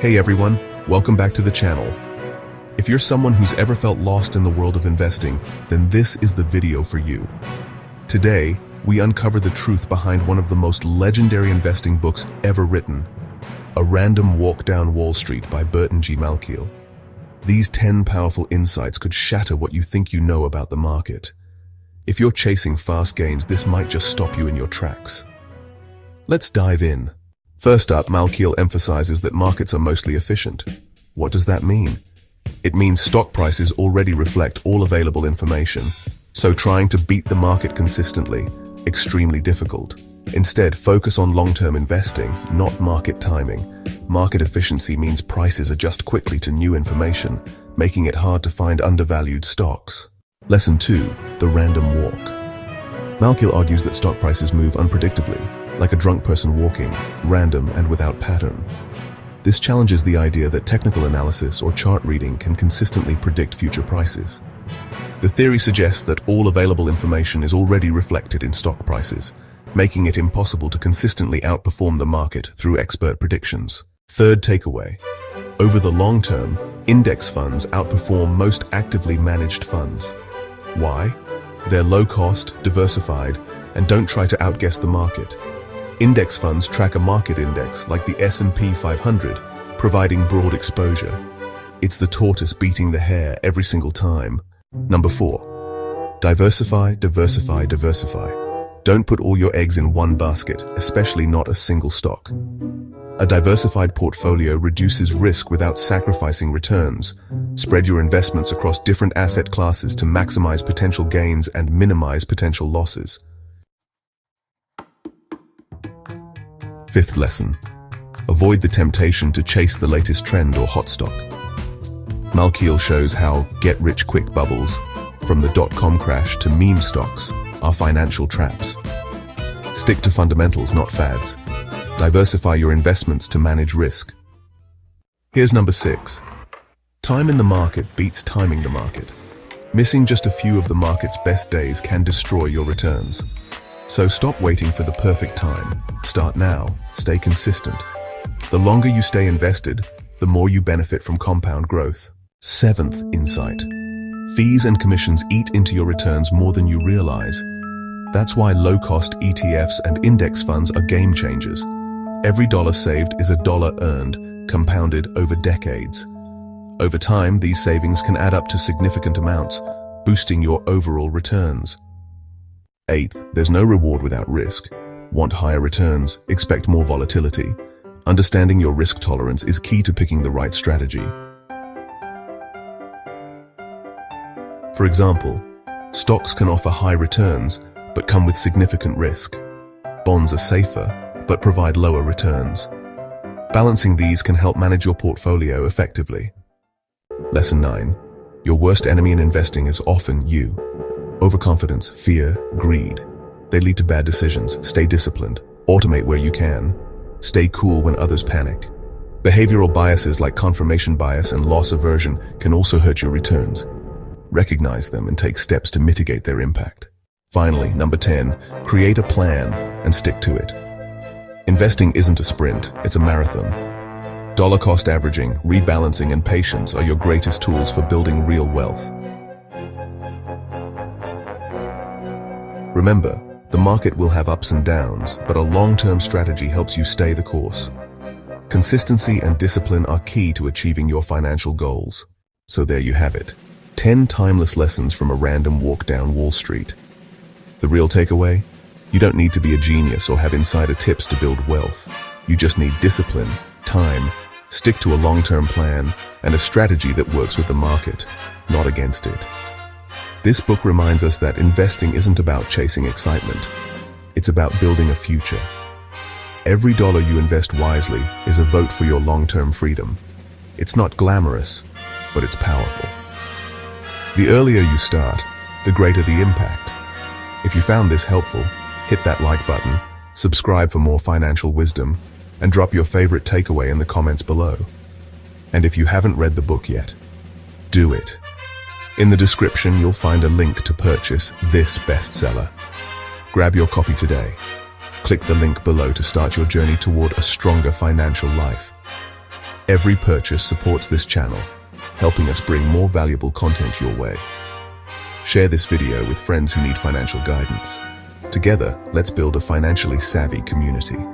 Hey everyone, welcome back to the channel. If you're someone who's ever felt lost in the world of investing, then this is the video for you. Today, we uncover the truth behind one of the most legendary investing books ever written, A Random Walk Down Wall Street by Burton G. Malkiel. These 10 powerful insights could shatter what you think you know about the market. If you're chasing fast gains, this might just stop you in your tracks. Let's dive in. First up, Malkiel emphasizes that markets are mostly efficient. What does that mean? It means stock prices already reflect all available information, so trying to beat the market consistently, extremely difficult. Instead, focus on long-term investing, not market timing. Market efficiency means prices adjust quickly to new information, making it hard to find undervalued stocks. Lesson 2, the random walk. Malkiel argues that stock prices move unpredictably, like a drunk person walking, random and without pattern. This challenges the idea that technical analysis or chart reading can consistently predict future prices. The theory suggests that all available information is already reflected in stock prices, making it impossible to consistently outperform the market through expert predictions. Third takeaway. Over the long term, index funds outperform most actively managed funds. Why? They're low-cost, diversified, and don't try to outguess the market. Index funds track a market index like the S&P 500, providing broad exposure. It's the tortoise beating the hare every single time. Number 4. Diversify, diversify, diversify. Don't put all your eggs in one basket, especially not a single stock. A diversified portfolio reduces risk without sacrificing returns. Spread your investments across different asset classes to maximize potential gains and minimize potential losses. Fifth lesson. Avoid the temptation to chase the latest trend or hot stock. Malkiel shows how get-rich-quick bubbles, from the dot-com crash to meme stocks, are financial traps. Stick to fundamentals, not fads. Diversify your investments to manage risk. Here's number 6. Time in the market beats timing the market. Missing just a few of the market's best days can destroy your returns. So stop waiting for the perfect time. Start now. Stay consistent. The longer you stay invested, the more you benefit from compound growth. Seventh insight. Fees and commissions eat into your returns more than you realize. That's why low-cost ETFs and index funds are game changers. Every dollar saved is a dollar earned, compounded over decades. Over time, these savings can add up to significant amounts, boosting your overall returns. Eighth, there's no reward without risk. Want higher returns? Expect more volatility. Understanding your risk tolerance is key to picking the right strategy. For example, stocks can offer high returns, but come with significant risk. Bonds are safer, but provide lower returns. Balancing these can help manage your portfolio effectively. Lesson 9. Your worst enemy in investing is often you. Overconfidence, fear, greed. They lead to bad decisions. Stay disciplined. Automate where you can. Stay cool when others panic. Behavioral biases like confirmation bias and loss aversion can also hurt your returns. Recognize them and take steps to mitigate their impact. Finally, number 10, create a plan and stick to it. Investing isn't a sprint, it's a marathon. Dollar cost averaging, rebalancing, and patience are your greatest tools for building real wealth. Remember, the market will have ups and downs, but a long-term strategy helps you stay the course. Consistency and discipline are key to achieving your financial goals. So there you have it. 10 timeless lessons from A Random Walk Down Wall Street. The real takeaway? You don't need to be a genius or have insider tips to build wealth. You just need discipline, time, stick to a long-term plan, and a strategy that works with the market, not against it. This book reminds us that investing isn't about chasing excitement. It's about building a future. Every dollar you invest wisely is a vote for your long-term freedom. It's not glamorous, but it's powerful. The earlier you start, the greater the impact. If you found this helpful, hit that like button, subscribe for more financial wisdom, and drop your favorite takeaway in the comments below. And if you haven't read the book yet, do it. In the description, you'll find a link to purchase this bestseller. Grab your copy today. Click the link below to start your journey toward a stronger financial life. Every purchase supports this channel, helping us bring more valuable content your way. Share this video with friends who need financial guidance. Together, let's build a financially savvy community.